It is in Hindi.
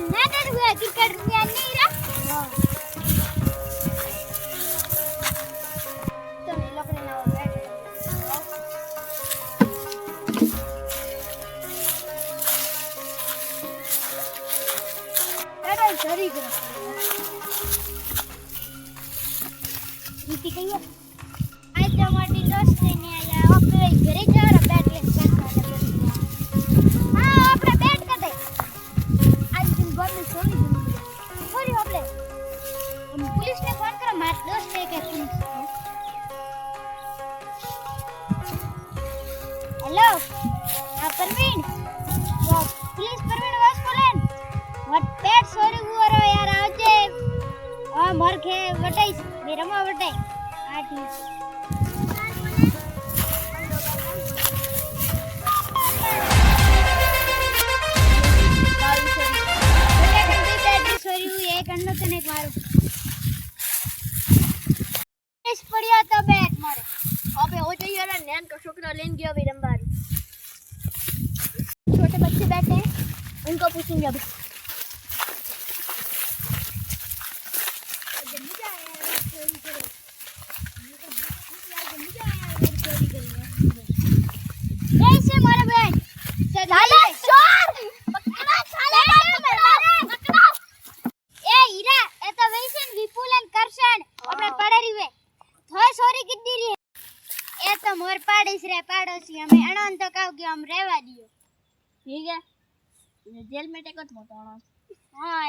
ना डर हुआ क्रिकेट में नहीं रहा तो ये लोग ने वो बैठ बैठ सरी करो रीति कहियो आज हमारी दोस्त ने आया ओके घरे जा रहा बैठ ले हां આપણે બેટ कर दे आज दिन भर में सोनी सोरी આપણે पुलिस ने फोन करा मार दोस्त है के पुलिस हेलो परवीन वो पुलिस परवीन वास बोलन व्हाट बैट सोरी हुआ रो यार आजे आ मर के वटाई मेरमा वटाई आ ठीक कन्नो तने मारो इस पड़िया तो बैट मारे अबे हो जाइए यार नैन का छोकरा लेन गया भी रंबारी छोटे बच्चे बैठे हैं उनको पूछेंगे अभी कैसे मारे बैट साले चोर पकड़ा साले पकड़ा ए हीरा ए तो वैसन विपुलन करशन अपने पड़री वे थोय सोरी किड्डी री ए तो मोर पाड़ीस रे पाड़ोसी हमें अणन तो कहू कि हम रहवा दियो ठीक है जेल में टेको तो मोटो हां